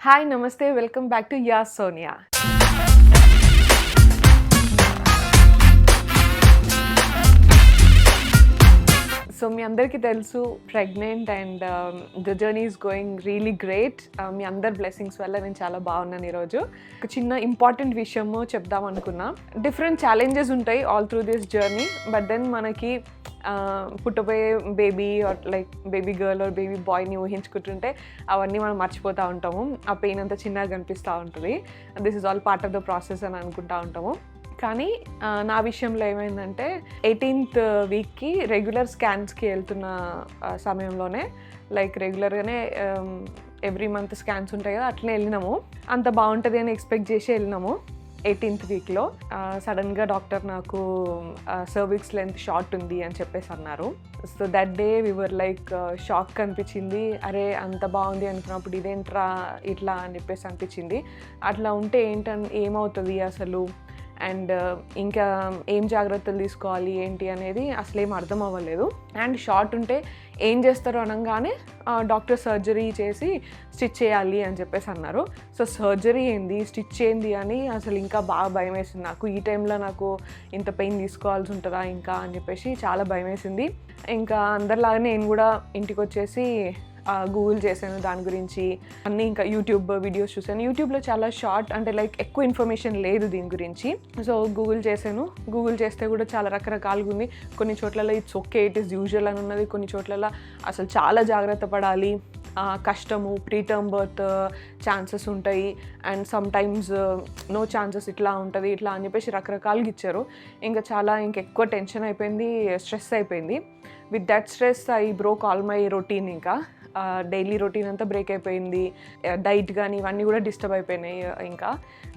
Hi నమస్తే welcome back to యా Sonia. So మీ అందరికీ తెలుసు pregnant and the journey is going really great. మీ అందరి బ్లెస్సింగ్స్ వల్ల నేను చాలా బాగున్నాను. ఈరోజు ఒక చిన్న ఇంపార్టెంట్ విషయము చెప్దాం అనుకున్నా. డిఫరెంట్ ఛాలెంజెస్ ఉంటాయి all through this journey, but then మనకి పుట్టబోయే baby like baby girl or baby బాయ్ని ఊహించుకుంటుంటే అవన్నీ మనం మర్చిపోతూ ఉంటాము. ఆ పెయిన్ అంతా చిన్నగా కనిపిస్తూ ఉంటుంది. This is all part of the process అని అనుకుంటూ ఉంటాము. కానీ నా విషయంలో ఏమైందంటే 18th వీక్కి రెగ్యులర్ స్కాన్స్కి వెళ్తున్న సమయంలోనే లైక్ రెగ్యులర్గానే ఎవ్రీ మంత్ స్కాన్స్ ఉంటాయి కదా, అట్లనే వెళ్ళినాము. అంత బాగుంటుంది అని ఎక్స్పెక్ట్ చేసి వెళ్ళినాము. 18th వీక్లో సడన్గా డాక్టర్ నాకు సర్విక్స్ లెంత్ షార్ట్ ఉంది అని చెప్పేసి అన్నారు. So that day we were like shock అనిపించింది. అరే అంత బాగుంది అనుకున్నప్పుడు ఇదేంట్రా ఇట్లా అని చెప్పేసి అనిపించింది. అట్లా ఉంటే ఏమవుతుంది అసలు, అండ్ ఇంకా ఏం జాగ్రత్తలు తీసుకోవాలి ఏంటి అనేది అసలు ఏం అర్థం అవ్వలేదు. అండ్ షార్ట్ ఉంటే ఏం చేస్తారు అనగానే డాక్టర్ సర్జరీ చేసి స్టిచ్ చేయాలి అని చెప్పేసి అన్నారు. సో సర్జరీ ఏంది, స్టిచ్ ఏంది అని అసలు ఇంకా బాగా భయం వేసింది నాకు. ఈ టైంలో నాకు ఇంత పెయిన్ తీసుకోవాల్సి ఉంటుందా ఇంకా అని చెప్పేసి చాలా భయం వేసింది. ఇంకా అందరిలాగానే నేను కూడా ఇంటికి వచ్చేసి గూగుల్ చేశాను దాని గురించి అన్నీ. ఇంకా యూట్యూబ్ వీడియోస్ చూసాను. యూట్యూబ్లో చాలా షార్ట్ అంటే లైక్ ఎక్కువ ఇన్ఫర్మేషన్ లేదు దీని గురించి. సో గూగుల్ చేశాను. గూగుల్ చేస్తే కూడా చాలా రకరకాలుగా ఉంది. కొన్ని చోట్లలో it's okay, it is usual అని ఉన్నది. కొన్ని చోట్లలో అసలు చాలా జాగ్రత్త పడాలి, కష్టము, ప్రీటర్మ్ బర్త్ ఛాన్సెస్ ఉంటాయి, and sometimes no chances ఇట్లా ఉంటుంది ఇట్లా అని చెప్పేసి రకరకాలుగా ఇచ్చారు. ఇంకా చాలా ఎక్కువ టెన్షన్ అయిపోయింది, స్ట్రెస్ అయిపోయింది. With that stress I broke all my routine. ఇంకా డైలీ రొటీన్ అంతా బ్రేక్ అయిపోయింది. డైట్ కానీ ఇవన్నీ కూడా డిస్టర్బ్ అయిపోయినాయి ఇంకా.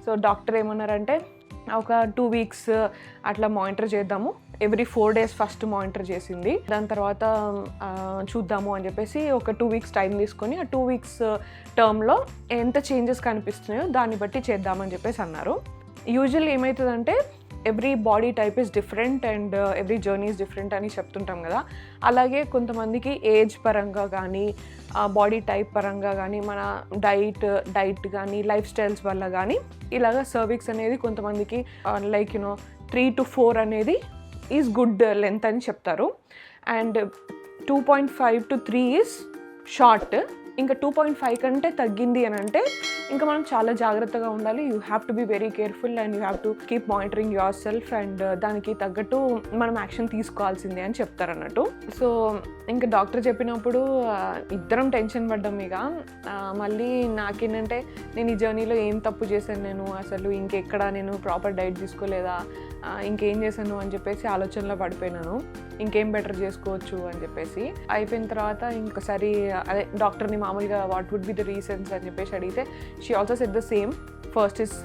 సో డాక్టర్ ఏమన్నారంటే ఒక 2 weeks అట్లా మానిటర్ చేద్దాము. ఎవ్రీ 4 days ఫస్ట్ మానిటర్ చేసింది. దాని తర్వాత చూద్దాము అని చెప్పేసి ఒక 2 weeks టైం తీసుకొని ఆ 2 weeks టర్మ్లో ఎంత చేంజెస్ కనిపిస్తున్నాయో దాన్ని బట్టి చేద్దామని చెప్పేసి అన్నారు. యూజువల్లీ ఏమవుతుందంటే every body type is different and every journey is different అని చెప్తుంటాం కదా. అలాగే కొంతమందికి ఏజ్ పరంగా కానీ బాడీ టైప్ పరంగా కానీ మన డైట్ కానీ లైఫ్ స్టైల్స్ వల్ల కానీ ఇలాగ సర్విక్స్ అనేది కొంతమందికి లైక్ 3 to 4 అనేది ఈజ్ గుడ్ లెంత్ అని చెప్తారు. And 2.5 to 3 is short. ఇంకా 2.5 కంటే తగ్గింది అని అంటే ఇంకా మనం చాలా జాగ్రత్తగా ఉండాలి. You have to be very careful and you have to keep monitoring yourself and దానికి తగ్గట్టు మనం యాక్షన్ తీసుకోవాల్సిందే అని చెప్తారు అన్నట్టు. సో ఇంకా డాక్టర్ చెప్పినప్పుడు ఇద్దరం టెన్షన్ పడ్డాం. ఇక మళ్ళీ నాకేంటంటే నేను ఈ జర్నీలో ఏం తప్పు చేశాను, నేను అసలు ఇంకెక్కడ నేను ప్రాపర్ డైట్ తీసుకోలేదా, ఇంకేం చేశాను అని చెప్పేసి ఆలోచనలో పడిపోయినాను. ఇంకేం బెటర్ చేసుకోవచ్చు అని చెప్పేసి అయిపోయిన తర్వాత ఇంకోసారి అదే డాక్టర్ని మామూలుగా what would be the reasons అని చెప్పేసి అడిగితే she also said the same. First is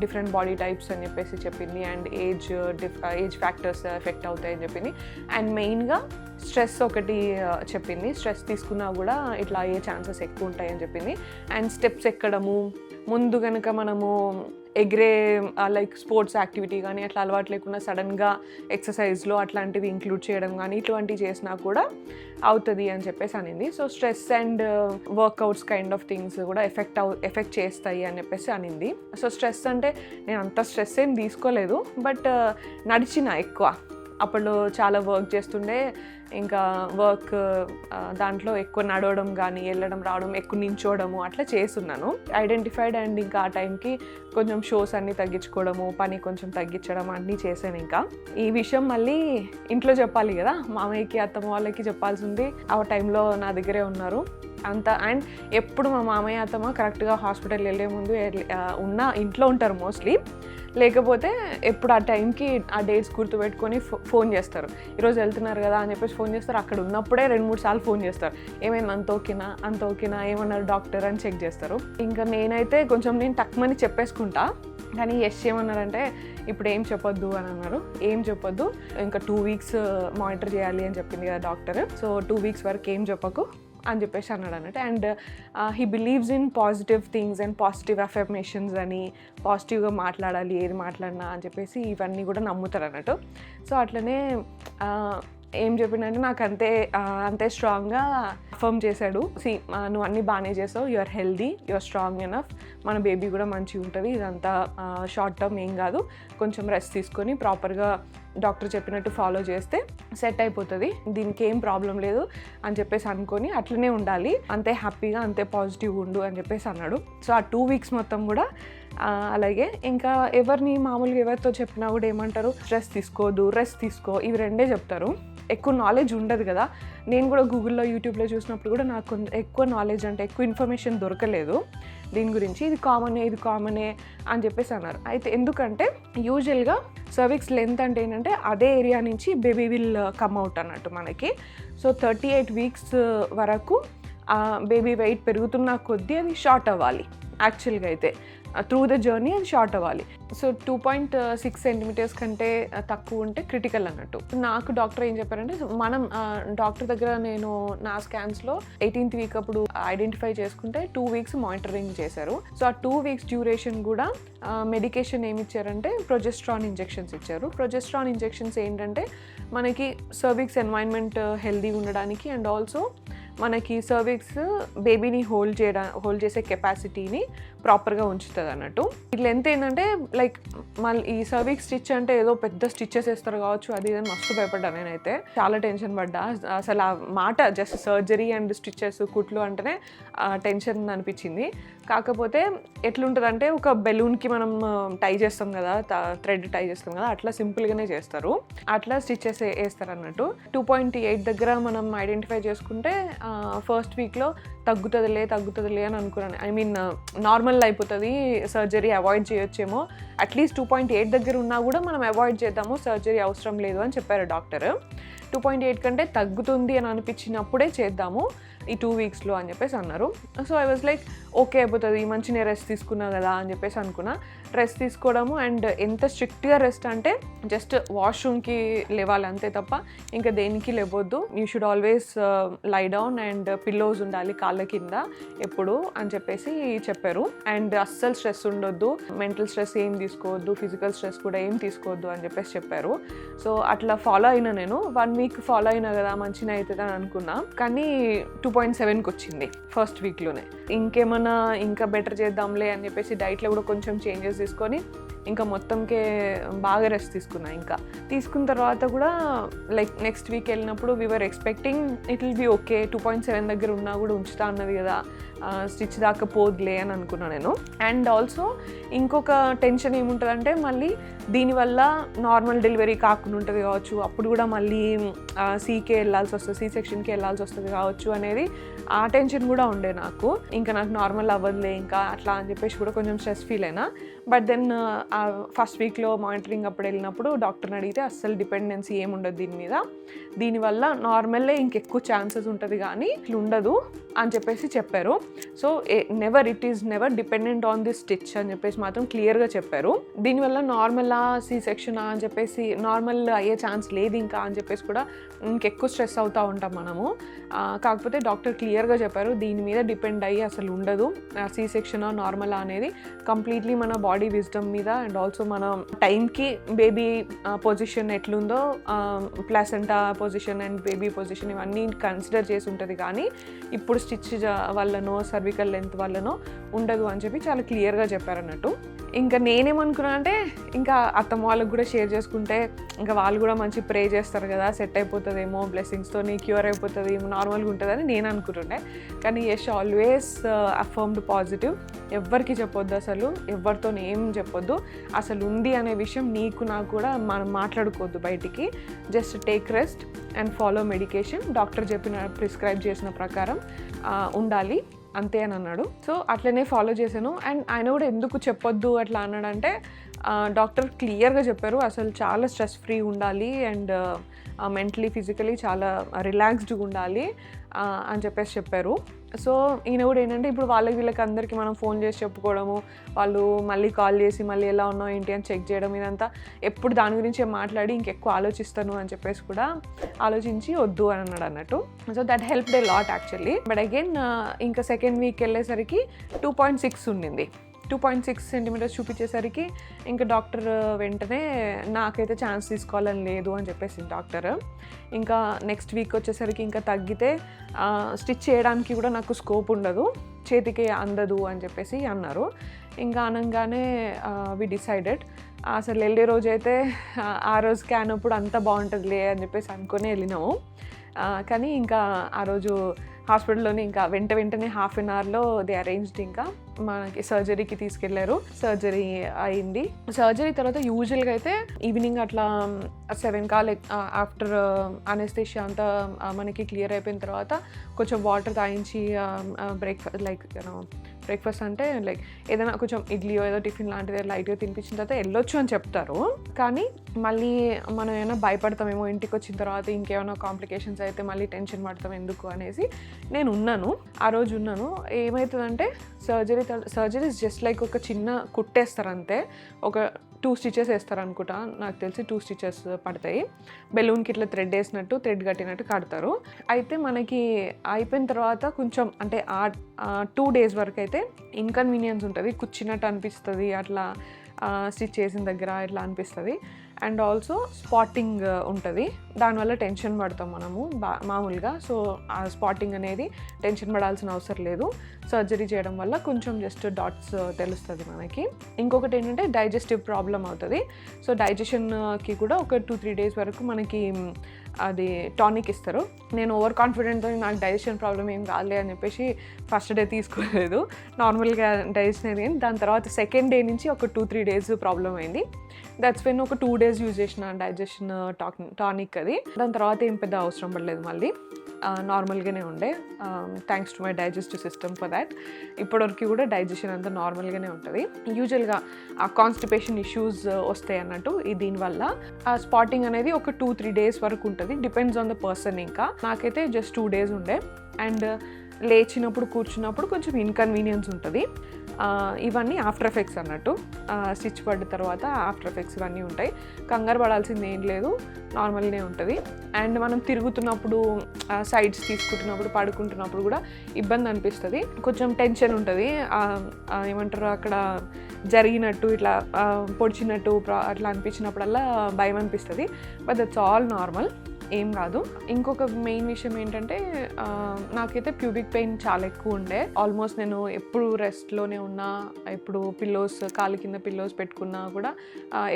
different body types అని చెప్పేసి చెప్పింది, అండ్ ఏజ్ ఫ్యాక్టర్స్ ఎఫెక్ట్ అవుతాయని చెప్పింది, అండ్ మెయిన్గా స్ట్రెస్ ఒకటి చెప్పింది. స్ట్రెస్ తీసుకున్నా కూడా ఇట్లా అయ్యే ఛాన్సెస్ ఎక్కువ ఉంటాయని చెప్పింది. అండ్ స్టెప్స్ ఎక్కడము, ముందు కనుక మనము ఎగిరే లైక్ స్పోర్ట్స్ యాక్టివిటీ కానీ అట్లా అలవాటు లేకుండా సడన్గా ఎక్సర్సైజ్లో అట్లాంటివి ఇంక్లూడ్ చేయడం కానీ ఇటువంటివి చేసినా కూడా అవుతుంది అని చెప్పేసి అనింది. So stress and workouts kind of things కూడా ఎఫెక్ట్ చేస్తాయి అని చెప్పేసి అనింది. సో స్ట్రెస్ అంటే నేను అంత స్ట్రెస్ ఏం తీసుకోలేదు, బట్ నడిచిన ఎక్కువ. అప్పుడు చాలా వర్క్ చేస్తుండే, ఇంకా వర్క్ దాంట్లో ఎక్కువ నడవడం కానీ వెళ్ళడం రావడం ఎక్కువ నించోవడము అట్లా చేస్తున్నాను. ఐడెంటిఫైడ్ అండ్ ఇంకా ఆ టైంకి కొంచెం షోస్ అన్నీ తగ్గించుకోవడము, పని కొంచెం తగ్గించడం అన్నీ చేశాను. ఇంకా ఈ విషయం మళ్ళీ ఇంట్లో చెప్పాలి కదా, మామయ్యకి అత్తమ్మ వాళ్ళకి చెప్పాల్సింది. ఆ టైంలో నా దగ్గరే ఉన్నారు అంతా. అండ్ ఎప్పుడు మా మామయ్య అత్తమ్మ కరెక్ట్గా హాస్పిటల్ వెళ్ళే ముందు ఇంట్లో ఉంటారు మోస్ట్లీ, లేకపోతే ఎప్పుడు ఆ టైంకి ఆ డేట్స్ గుర్తుపెట్టుకొని ఫోన్ చేస్తారు. ఈరోజు వెళ్తున్నారు కదా అని చెప్పేసి ఫోన్ చేస్తారు. అక్కడ ఉన్నప్పుడే 2-3 సార్లు ఫోన్ చేస్తారు. ఏమైనా అంత ఓకేనా ఏమన్నారు డాక్టర్ అని చెక్ చేస్తారు. ఇంకా నేనైతే కొంచెం నేను తక్కువని చెప్పేసుకుంటా, కానీ ఎస్ ఏమన్నారంటే ఇప్పుడు ఏం చెప్పొద్దు అని అన్నారు. ఏం చెప్పొద్దు, ఇంకా 2 weeks మానిటర్ చేయాలి అని చెప్పింది కదా డాక్టర్. సో 2 weeks వరకు ఏం చెప్పకు అని చెప్పేసి అన్నాడు అన్నట్టు. And he believes in positive things and positive affirmations అని, పాజిటివ్గా మాట్లాడాలి ఏది మాట్లాడినా అని చెప్పేసి ఇవన్నీ కూడా నమ్ముతారు అన్నట్టు. సో అట్లనే ఏం చెప్పిండంటే నాకు అంతే స్ట్రాంగ్గా అఫర్మ్ చేశాడు. నువ్వు అన్నీ బాగానే చేసావు, you are healthy, you are strong enough, మన బేబీ కూడా మంచిగా ఉంటుంది, ఇదంతా షార్ట్ టర్మ్ ఏం కాదు, కొంచెం రెస్ట్ తీసుకొని ప్రాపర్గా డాక్టర్ చెప్పినట్టు ఫాలో చేస్తే సెట్ అయిపోతుంది, దీనికి ఏం ప్రాబ్లం లేదు అని చెప్పేసి అనుకొని అట్లనే ఉండాలి, అంతే హ్యాపీగా అంతే పాజిటివ్గా ఉండు అని చెప్పేసి అన్నాడు. సో ఆ 2 weeks మొత్తం కూడా అలాగే. ఇంకా మామూలుగా ఎవరితో చెప్పినా కూడా ఏమంటారు, స్ట్రెస్ తీసుకోవద్దు, రెస్ట్ తీసుకో, ఇవి రెండే చెప్తారు. ఎక్కువ నాలెడ్జ్ ఉండదు కదా. నేను కూడా గూగుల్లో యూట్యూబ్లో చూసినప్పుడు కూడా నాకు ఎక్కువ నాలెడ్జ్ అంటే ఎక్కువ ఇన్ఫర్మేషన్ దొరకలేదు దీని గురించి. ఇది కామనే అని చెప్పేసి అన్నారు. అయితే ఎందుకంటే యూజువల్గా సర్విక్స్ లెంత్ అంటే ఏంటంటే అదే ఏరియా నుంచి బేబీ విల్ కమ్ అవుట్ అన్నట్టు మనకి. సో 38 weeks వరకు బేబీ వెయిట్ పెరుగుతున్న కొద్దీ అది షార్ట్ అవ్వాలి. యాక్చువల్గా అయితే త్రూ ద జర్నీ అది షార్ట్ అవ్వాలి. సో 2.6 centimeters కంటే తక్కువ ఉంటే క్రిటికల్ అన్నట్టు. నాకు డాక్టర్ ఏం చెప్పారంటే, మనం డాక్టర్ దగ్గర నేను నా స్కాన్స్లో 18th week అప్పుడు ఐడెంటిఫై చేసుకుంటే 2 weeks మానిటరింగ్ చేశారు. సో ఆ 2 weeks డ్యూరేషన్ కూడా మెడికేషన్ ఏమి ఇచ్చారంటే ప్రొజెస్ట్రాన్ ఇంజెక్షన్స్ ఇచ్చారు. ప్రొజెస్ట్రాన్ ఇంజెక్షన్స్ ఏంటంటే మనకి సర్విక్స్ ఎన్వైరన్మెంట్ హెల్దీగా ఉండడానికి అండ్ ఆల్సో మనకి సర్విక్స్ బేబీని హోల్డ్ చేసే కెపాసిటీని ప్రాపర్గా ఉంచుతుంది అన్నట్టు. ఇట్లా ఎంత ఏంటంటే లైక్ మళ్ళీ ఈ సర్విక్స్ స్టిచ్ అంటే ఏదో పెద్ద స్టిచ్చెస్ వేస్తారు కావచ్చు, అది ఇదని మస్తు భయపడ్డా నేనైతే, చాలా టెన్షన్ పడ్డా. అసలు ఆ మాట జస్ట్ సర్జరీ అండ్ స్టిచ్చెస్ కుట్లు అంటేనే టెన్షన్ అనిపించింది. కాకపోతే ఎట్లుంటుందంటే ఒక బెలూన్కి మనం టై చేస్తాం కదా, థ్రెడ్ టై చేస్తాం కదా, అట్లా సింపుల్గానే చేస్తారు, అట్లా స్టిచ్చెస్ వేస్తారు అన్నట్టు. 2.8 దగ్గర మనం ఐడెంటిఫై చేసుకుంటే ఫస్ట్ వీక్లో తగ్గుతుందిలే అని అనుకున్నాను. ఐ మీన్ నార్మల్ అయిపోతుంది, సర్జరీ అవాయిడ్ చేయొచ్చేమో, అట్లీస్ట్ 2.8 దగ్గర ఉన్నా కూడా మనం అవాయిడ్ చేద్దాము, సర్జరీ అవసరం లేదు అని చెప్పారు డాక్టర్. 2.8 కంటే తగ్గుతుంది అని అనిపించినప్పుడే చేద్దాము ఈ 2 weeksలో అని చెప్పేసి అన్నారు. So I was like okay అయిపోతుంది, మంచిగా రెస్ట్ తీసుకున్నా కదా అని చెప్పేసి అనుకున్నా. రెస్ట్ తీసుకోవడము అండ్ ఎంత స్ట్రిక్ట్గా రెస్ట్ అంటే జస్ట్ వాష్రూమ్కి లేవాలి అంతే తప్ప ఇంకా దేనికి లేవద్దు. You should always lie down and pillows ఉండాలి కాళ్ళ కింద ఎప్పుడు అని చెప్పేసి చెప్పారు. అండ్ అస్సలు స్ట్రెస్ ఉండొద్దు, మెంటల్ స్ట్రెస్ ఏం తీసుకోవద్దు, ఫిజికల్ స్ట్రెస్ కూడా ఏం తీసుకోవద్దు అని చెప్పేసి చెప్పారు. సో అట్లా ఫాలో అయినా నేను 1 week ఫాలో అయినా కదా మంచిగా అవుతుంది అని అనుకున్నా. కానీ 2.7కి వచ్చింది ఫస్ట్ వీక్లోనే. ఇంకా బెటర్ చేద్దాంలే అని చెప్పేసి డైట్లో కూడా కొంచెం చేంజెస్ తీసుకొని ఇంకా మొత్తంకే బాగా రెస్ట్ తీసుకున్నా. ఇంకా తీసుకున్న తర్వాత కూడా లైక్ నెక్స్ట్ వీక్ వెళ్ళినప్పుడు we are expecting it will be okay, 2.7 దగ్గర ఉన్నా కూడా ఉంచుతా అన్నది కదా, స్టిచ్ దాకా పోదులే అని అనుకున్నా నేను. అండ్ ఆల్సో ఇంకొక టెన్షన్ ఏముంటుందంటే మళ్ళీ దీనివల్ల నార్మల్ డెలివరీ కాకుండా ఉంటుంది కావచ్చు, అప్పుడు కూడా మళ్ళీ సీకే వెళ్ళాల్సి వస్తుంది, సి సెక్షన్కి వెళ్ళాల్సి వస్తుంది కావచ్చు అనేది ఆ టెన్షన్ కూడా ఉండే నాకు. ఇంకా నాకు నార్మల్ అవ్వదులే ఇంకా అట్లా అని చెప్పేసి కూడా కొంచెం స్ట్రెస్ ఫీల్ అయినా. బట్ దెన్ ఫస్ట్ వీక్లో మానిటరింగ్ అప్పుడు వెళ్ళినప్పుడు డాక్టర్ని అడిగితే అస్సలు డిపెండెన్సీ ఏముండదు దీని మీద, దీనివల్ల నార్మల్లే ఇంకెక్కువ ఛాన్సెస్ ఉంటుంది కానీ ఇట్లా ఉండదు అని చెప్పేసి చెప్పారు. So it is never dependent on this stitch అని చెప్పేసి మాత్రం క్లియర్గా చెప్పారు. దీనివల్ల నార్మలా సి సెక్షన్ అని చెప్పేసి నార్మల్ అయ్యే ఛాన్స్ లేదు ఇంకా అని చెప్పేసి కూడా ఇంకెక్కువ స్ట్రెస్ అవుతూ ఉంటాం మనము. కాకపోతే డాక్టర్ క్లియర్గా చెప్పారు దీని మీద డిపెండ్ అయ్యి అసలు ఉండదు, సి సెక్షనా నార్మలా అనేది కంప్లీట్లీ మన బాడీ విజ్డమ్ మీద అండ్ ఆల్సో మన టైంకి బేబీ పొజిషన్ ఎట్లుందో, placenta position and baby position ఇవన్నీ కన్సిడర్ చేసి ఉంటుంది కానీ ఇప్పుడు స్టిచ్ వల్లనో సర్వికల్ లెంత్ వల్లనో ఉండదు అని చెప్పి చాలా క్లియర్గా చెప్పారన్నట్టు. ఇంకా నేనేమనుకున్నా అంటే ఇంకా అత్తమ్మ వాళ్ళకి కూడా షేర్ చేసుకుంటే ఇంకా వాళ్ళు కూడా మంచి ప్రే చేస్తారు కదా, సెట్ అయిపోతుందేమో, బ్లెస్సింగ్స్తో క్యూర్ అయిపోతుంది, నార్మల్గా ఉంటుందని నేను అనుకుంటుండే. కానీ యష్ ఆల్వేస్ అఫర్మ్డ్ పాజిటివ్, ఎవ్వరికి చెప్పొద్దు, అసలు ఎవరితో ఏం చెప్పొద్దు, అసలు ఉంది అనే విషయం నీకు నాకు కూడా మనం మాట్లాడుకోవద్దు బయటికి, just take rest and follow medication, doctor prescribe చేసిన ప్రకారం ఉండాలి అంతే అని అన్నాడు. సో అట్లనే ఫాలో చేశాను. అండ్ ఆయన కూడా ఎందుకు చెప్పొద్దు అట్లా అన్నాడంటే డాక్టర్ క్లియర్గా చెప్పారు అసలు చాలా స్ట్రెస్ ఫ్రీ ఉండాలి అండ్ మెంటలీ ఫిజికలీ చాలా రిలాక్స్డ్గా ఉండాలి అని చెప్పారు. సో ఈయన కూడా ఏంటంటే ఇప్పుడు వీళ్ళకి అందరికీ మనం ఫోన్ చేసి చెప్పుకోవడము, వాళ్ళు మళ్ళీ కాల్ చేసి మళ్ళీ ఎలా ఉన్నావు ఏంటి అని చెక్ చేయడం, ఇదంతా ఎప్పుడు దాని గురించి మాట్లాడి ఇంకెక్కువ ఆలోచిస్తాను అని చెప్పేసి కూడా ఆలోచించి వద్దు అని అన్నాడు అన్నట్టు. So that helped a lot actually. But again ఇంకా సెకండ్ వీక్ వెళ్ళేసరికి 2.6 ఉండింది 2.6 సెంటీమీటర్స్ చూపించేసరికి ఇంకా డాక్టర్ వెంటనే నాకైతే ఛాన్స్ తీసుకోవాలని లేదు అని చెప్పేసి డాక్టర్. ఇంకా నెక్స్ట్ వీక్ వచ్చేసరికి ఇంకా తగ్గితే స్టిచ్ చేయడానికి కూడా నాకు స్కోప్ ఉండదు, చేతికి అందదు అని చెప్పేసి అన్నారు. ఇంకా అనగానే వి డిసైడెడ్ అసలు వెళ్ళే రోజు అయితే ఆ రోజు స్కాన్ అప్పుడు అంతా బాగుంటుందిలే అని చెప్పేసి అనుకుని వెళ్ళినాము. కానీ ఇంకా ఆ రోజు హాస్పిటల్లోనే ఇంకా వెంటనే హాఫ్ అన్ అవర్లో దే అరేంజ్డ్ ఇంకా మనకి సర్జరీకి తీసుకెళ్లారు. సర్జరీ అయింది. సర్జరీ తర్వాత యూజువల్గా అయితే ఈవినింగ్ అట్లా 7 ఆఫ్టర్ అనెస్థీషియా అంతా మనకి క్లియర్ అయిపోయిన తర్వాత కొంచెం వాటర్ తాగించి బ్రేక్ఫాస్ట్ అంటే లైక్ ఏదైనా కొంచెం ఇడ్లీయో ఏదో టిఫిన్ లాంటిది లైట్గా తినిపించిన తర్వాత వెళ్ళొచ్చు అని చెప్తారు. కానీ మళ్ళీ మనం ఏమైనా భయపడతామేమో ఇంటికి వచ్చిన తర్వాత ఇంకేమైనా కాంప్లికేషన్స్ అయితే మళ్ళీ టెన్షన్ పడతాం ఎందుకు అనేసి నేను ఉన్నాను. ఆ రోజు ఉన్నాను. ఏమవుతుందంటే సర్జరీ జస్ట్ లైక్ ఒక చిన్న కుట్టేస్తారు అంతే, ఒక 2 స్టిచెస్ వేస్తారు అనుకుంటా, నాకు తెలిసి 2 స్టిచెస్ పడతాయి. బెలూన్కి ఇట్లా థ్రెడ్ వేసినట్టు థ్రెడ్ కట్టినట్టు కడతారు. అయితే మనకి అయిపోయిన తర్వాత కొంచెం అంటే 2 డేస్ వరకు అయితే ఇన్కన్వీనియన్స్ ఉంటుంది, కూర్చున్నట్టు అనిపిస్తుంది, అట్లా స్టిచ్ చేసిన దగ్గర ఇట్లా అనిపిస్తుంది. అండ్ ఆల్సో స్పాటింగ్ ఉంటుంది, దానివల్ల టెన్షన్ పడతాం మనము మామూలుగా. సో ఆ స్పాటింగ్ అనేది టెన్షన్ పడాల్సిన అవసరం లేదు. సర్జరీ చేయడం వల్ల కొంచెం జస్ట్ డాట్స్ తెలుస్తుంది మనకి. ఇంకొకటి ఏంటంటే డైజెస్టివ్ ప్రాబ్లం అవుతుంది. సో డైజెషన్కి కూడా ఒక 2-3 డేస్ వరకు మనకి అది టానిక్ ఇస్తారు. నేను ఓవర్ కాన్ఫిడెంట్తో నాకు డైజెషన్ ప్రాబ్లం ఏం కాలే అని చెప్పేసి ఫస్ట్ డే తీసుకోలేదు, నార్మల్గా డైజెషన్ అయింది. కానీ దాని తర్వాత సెకండ్ డే నుంచి ఒక 2-3 డేస్ ప్రాబ్లం అయింది. దట్స్ వెన్ ఒక 2 డేస్ యూజ్ చేసిన డైజెషన్ టానిక్ అది. దాని తర్వాత ఏం పెద్ద అవసరం పడలేదు, మళ్ళీ నార్మల్గానే ఉండే. Thanks to my digestive system for that. ఇప్పటివరకు కూడా డైజెషన్ అంతా నార్మల్గానే ఉంటుంది. యూజువల్గా ఆ కాన్స్టిపేషన్ ఇష్యూస్ వస్తాయి అన్నట్టు దీనివల్ల. ఆ స్పాటింగ్ అనేది ఒక 2-3 డేస్ వరకు ఉంటుంది, డిపెండ్స్ ఆన్ ద పర్సన్. ఇంకా నాకైతే జస్ట్ 2 డేస్ ఉండే. అండ్ లేచినప్పుడు కూర్చున్నప్పుడు కొంచెం ఇన్కన్వీనియన్స్ ఉంటుంది. ఇవన్నీ ఆఫ్టర్ ఎఫెక్ట్స్ అన్నట్టు, స్టిచ్ పడ్డ తర్వాత ఆఫ్టర్ ఎఫెక్ట్స్ ఇవన్నీ ఉంటాయి. కంగారు పడాల్సింది ఏం లేదు, నార్మల్గానే ఉంటుంది. అండ్ మనం తిరుగుతున్నప్పుడు సైడ్స్ తీసుకుంటున్నప్పుడు పడుకుంటున్నప్పుడు కూడా ఇబ్బంది అనిపిస్తుంది, కొంచెం టెన్షన్ ఉంటుంది. ఏమంటారు అక్కడ జరిగినట్టు ఇట్లా పొడిచినట్టు అట్లా అనిపించినప్పుడల్లా భయం అనిపిస్తుంది. బట్ దట్స్ ఆల్ నార్మల్, ఏం కాదు. ఇంకొక మెయిన్ విషయం ఏంటంటే నాకైతే ప్యూబిక్ పెయిన్ చాలా ఎక్కువ ఉండే. ఆల్మోస్ట్ నేను ఎప్పుడు రెస్ట్లోనే ఉన్నా, ఎప్పుడు పిల్లోస్ కాలు కింద పిల్లోస్ పెట్టుకున్నా కూడా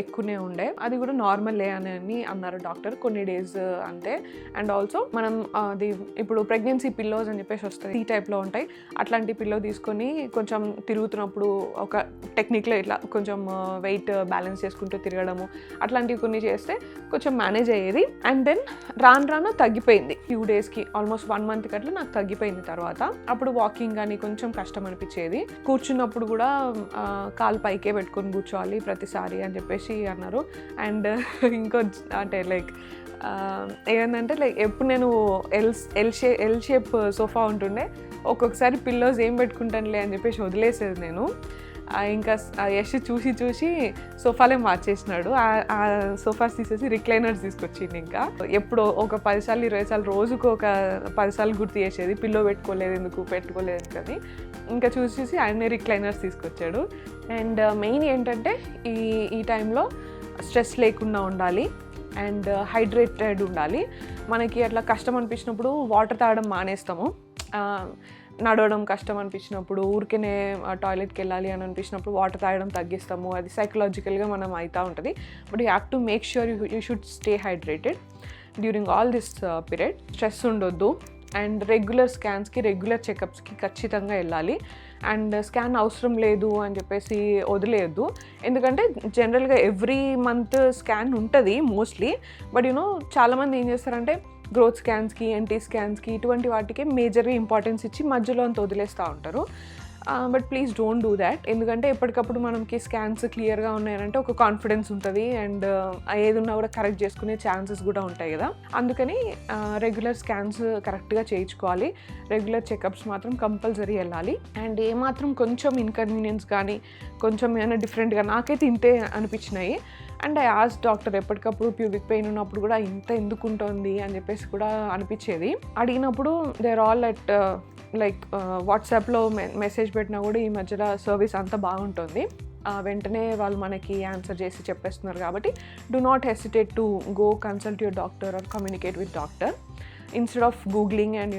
ఎక్కువనే ఉండే. అది కూడా నార్మల్ అని అన్నారు డాక్టర్, కొన్ని డేస్ అంతే. అండ్ ఆల్సో మనం అది ఇప్పుడు ప్రెగ్నెన్సీ పిల్లోస్ అని చెప్పేసి వస్తుంది, ఈ టైప్లో ఉంటాయి. అట్లాంటి పిల్లో తీసుకొని కొంచెం తిరుగుతున్నప్పుడు ఒక టెక్నిక్లో ఇట్లా కొంచెం వెయిట్ బ్యాలెన్స్ చేసుకుంటూ తిరగడము అట్లాంటివి కొన్ని చేస్తే కొంచెం మేనేజ్ అయ్యేది. అండ్ దెన్ రాను తగ్గిపోయింది. ఫ్యూ డేస్కి ఆల్మోస్ట్ 1 మంత్కి అట్లా నాకు తగ్గిపోయింది. తర్వాత అప్పుడు వాకింగ్ కానీ కొంచెం కష్టం అనిపించేది. కూర్చున్నప్పుడు కూడా కాలు పైకే పెట్టుకొని కూర్చోవాలి ప్రతిసారి అని చెప్పేసి అన్నారు. అండ్ ఇంకో అంటే లైక్ ఏంటంటే లైక్ ఎప్పుడు నేను ఎల్ షేప్ సోఫా ఉంటుండే, ఒక్కొక్కసారి పిల్లోస్ ఏం పెట్టుకుంటానులే అని చెప్పేసి వదిలేసేది నేను. ఇంకా యష్ చూసి సోఫాలే మార్చేసినాడు. ఆ సోఫాస్ తీసేసి రిక్లైనర్స్ తీసుకొచ్చింది. ఇంకా ఎప్పుడు ఒక 10 సార్లు 20 సార్లు రోజుకు ఒక 10 సార్లు గుర్తు చేసేది, పిల్లో పెట్టుకోలేదు కానీ ఇంకా చూసి ఆయనే రిక్లైనర్స్ తీసుకొచ్చాడు. అండ్ మెయిన్ ఏంటంటే ఈ టైంలో స్ట్రెస్ లేకుండా ఉండాలి అండ్ హైడ్రేటెడ్ ఉండాలి. మనకి అట్లా కష్టం అనిపించినప్పుడు వాటర్ తాగడం మానేస్తాము, నడవడం కష్టం అనిపించినప్పుడు, ఊరికేనే టాయిలెట్కి వెళ్ళాలి అని అనిపించినప్పుడు వాటర్ తాగడం తగ్గిస్తాము. అది సైకలాజికల్గా మనం అవుతూ ఉంటుంది. But you have to make sure you should stay hydrated during all this period. Stress ఉండొద్దు. అండ్ రెగ్యులర్ స్కాన్స్కి, రెగ్యులర్ చెకప్స్కి ఖచ్చితంగా వెళ్ళాలి. అండ్ స్కాన్ అవసరం లేదు అని చెప్పేసి వదిలేయద్దు. ఎందుకంటే జనరల్గా ఎవ్రీ మంత్ స్కాన్ ఉంటుంది మోస్ట్లీ. బట్ చాలామంది ఏం చేస్తారంటే గ్రోత్ స్కాన్స్కి, ఎన్టీ స్కాన్స్కి ఇటువంటి వాటికి మేజర్గా ఇంపార్టెన్స్ ఇచ్చి మధ్యలో అంత వదిలేస్తూ ఉంటారు. But please don't do that. ఎందుకంటే ఎప్పటికప్పుడు మనకి స్కాన్స్ క్లియర్గా ఉన్నాయంటే ఒక కాన్ఫిడెన్స్ ఉంటుంది అండ్ ఏదున్నా కూడా కరెక్ట్ చేసుకునే ఛాన్సెస్ కూడా ఉంటాయి కదా. అందుకని రెగ్యులర్ స్కాన్స్ కరెక్ట్గా చేయించుకోవాలి. రెగ్యులర్ చెకప్స్ మాత్రం కంపల్సరీ వెళ్ళాలి. అండ్ ఏమాత్రం కొంచెం ఇన్కన్వీనియన్స్ కానీ కొంచెం ఏమైనా డిఫరెంట్గా నాకైతే ఇంతే అనిపించినాయి. అండ్ ఐ ఆస్ డాక్టర్ ఎప్పటికప్పుడు ప్యూబిక్ పెయిన్ ఉన్నప్పుడు కూడా ఇంత ఎందుకు ఉంటుంది అని చెప్పేసి కూడా అనిపించేది. అడిగినప్పుడు they are all at like వాట్సాప్లో మెసేజ్ పెట్టినా కూడా ఈ మధ్యలో సర్వీస్ అంతా బాగుంటుంది. వెంటనే వాళ్ళు మనకి ఆన్సర్ చేసి చెప్పేస్తున్నారు కాబట్టి do not hesitate to go consult your doctor or communicate with doctor instead of googling and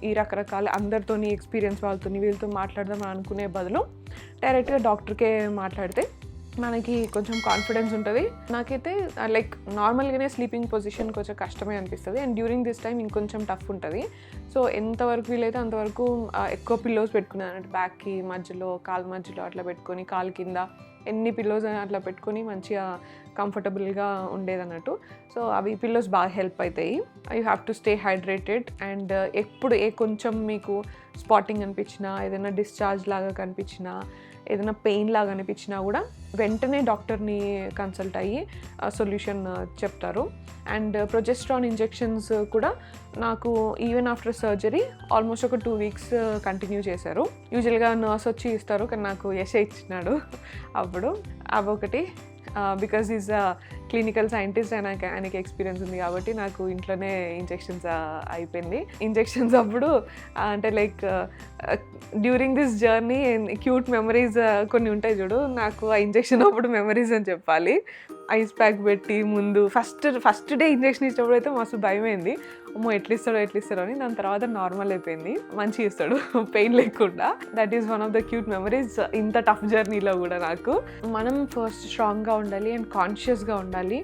ఈ రకరకాల అందరితోని ఎక్స్పీరియన్స్ వాళ్ళతో వీళ్ళతో మాట్లాడదాం అనుకునే బదులు డైరెక్ట్గా డాక్టర్కే మాట్లాడితే మనకి కొంచెం కాన్ఫిడెన్స్ ఉంటుంది. నాకైతే లైక్ నార్మల్గానే స్లీపింగ్ పొజిషన్ కొంచెం కష్టమే అనిపిస్తుంది అండ్ డ్యూరింగ్ దిస్ టైం ఇంకొంచెం టఫ్ ఉంటుంది. సో ఎంతవరకు వీలైతే అంతవరకు ఎక్కువ పిల్లోస్ పెట్టుకున్నాను అన్నట్టు, బ్యాక్కి మధ్యలో కాలు మధ్యలో అట్లా పెట్టుకొని కాలు కింద ఎన్ని పిల్లోస్ అట్లా పెట్టుకొని మంచిగా కంఫర్టబుల్గా ఉండేదన్నట్టు. సో అవి పిల్లోస్ బాగా హెల్ప్ అవుతాయి. You have to stay hydrated and ఎప్పుడు కొంచెం మీకు స్పాటింగ్ అనిపించినా, ఏదైనా డిశ్చార్జ్ లాగా కనిపించినా, ఏదైనా పెయిన్ లాగా అనిపించినా కూడా వెంటనే డాక్టర్ని కన్సల్ట్ అయ్యి సొల్యూషన్ చెప్తారు. అండ్ ప్రొజెస్ట్రాన్ ఇంజెక్షన్స్ కూడా నాకు ఈవెన్ ఆఫ్టర్ సర్జరీ ఆల్మోస్ట్ ఒక 2 weeks కంటిన్యూ చేశారు. యూజువల్గా నర్స్ వచ్చి ఇస్తారు, కానీ నాకు యశే ఇచ్చినాడు అప్పుడు. అవొకటి because is a clinical scientist and ఆయనకి ఎక్స్పీరియన్స్ ఉంది కాబట్టి నాకు ఇంట్లోనే ఇంజెక్షన్స్ అయిపోయింది. ఇంజెక్షన్స్ అప్పుడు అంటే like during this journey cute memories కొన్ని ఉంటాయి చూడు, నాకు ఆ ఇంజెక్షన్ అప్పుడు మెమరీస్ అని చెప్పాలి. ఐస్ ప్యాక్ పెట్టి ముందు ఫస్ట్ డే ఇంజెక్షన్ ఇచ్చినప్పుడు అయితే మస్తు భయమైంది, అమ్మో ఎట్లిస్తాడో అని. దాని తర్వాత నార్మల్ అయిపోయింది, మంచిగా ఇస్తాడు పెయిన్ లేకుండా. That is one of the cute memories ఇంత టఫ్ జర్నీలో కూడా నాకు. మనం ఫస్ట్ స్ట్రాంగ్గా ఉండాలి అండ్ కాన్షియస్గా ఉండాలి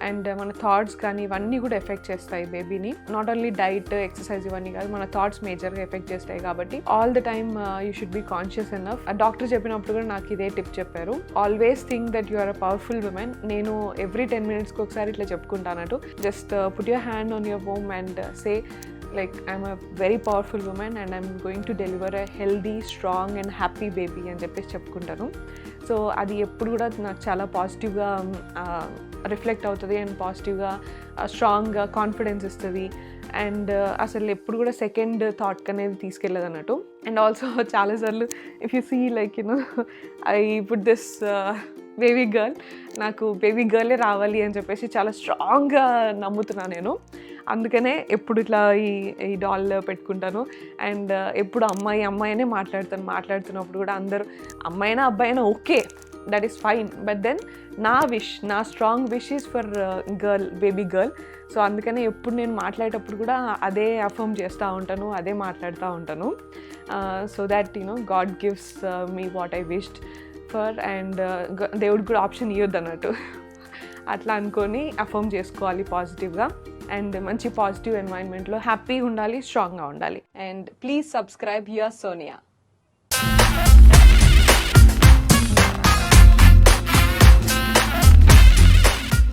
అండ్ మన థాట్స్ కానీ ఇవన్నీ కూడా ఎఫెక్ట్ చేస్తాయి బేబీని. నాట్ ఓన్లీ డైట్ ఎక్సర్సైజ్ ఇవన్నీ కాదు, మన థాట్స్ మేజర్గా ఎఫెక్ట్ చేస్తాయి కాబట్టి all the time you should be conscious enough. Doctor చెప్పినప్పుడు కూడా నాకు ఇదే టిప్ చెప్పారు, always think that you are a powerful woman. నేను ఎవ్రీ 10 minutesకి ఒకసారి ఇట్లా చెప్పుకుంటానట్టు, just put your hand on your home and say like I'm a very powerful woman and I'm going to deliver a healthy, strong and happy baby అని చెప్పేసి చెప్పుకుంటాను. So అది ఎప్పుడు కూడా నాకు చాలా పాజిటివ్గా రిఫ్లెక్ట్ అవుతుంది అండ్ పాజిటివ్గా స్ట్రాంగ్గా కాన్ఫిడెన్స్ ఇస్తుంది అండ్ అసలు ఎప్పుడు కూడా సెకండ్ థాట్కి అనేది తీసుకెళ్ళదు అన్నట్టు. అండ్ ఆల్సో చాలాసార్లు if you see like I put this baby girl, నాకు బేబీ గర్లే రావాలి అని చెప్పేసి చాలా స్ట్రాంగ్గా నమ్ముతున్నాను నేను. అందుకనే ఎప్పుడు ఇట్లా ఈ డాల్ పెట్టుకుంటాను అండ్ ఎప్పుడు అమ్మాయినే మాట్లాడుతున్నప్పుడు కూడా అందరూ అమ్మాయినా అబ్బాయినా okay, that is fine, but then నా strong wish is for baby girl. So అందుకనే ఎప్పుడు నేను మాట్లాడేటప్పుడు కూడా అదే అఫర్మ్ చేస్తూ ఉంటాను, అదే మాట్లాడుతూ ఉంటాను. So that God gives me what I wished for and దేవుడికి కూడా ఆప్షన్ ఇవ్వద్దు అన్నట్టు. అట్లా అనుకొని అఫర్మ్ చేసుకోవాలి పాజిటివ్గా అండ్ మంచి పాజిటివ్ ఎన్వైరన్మెంట్లో హ్యాపీగా ఉండాలి, స్ట్రాంగ్గా ఉండాలి. And please subscribe your Sonia.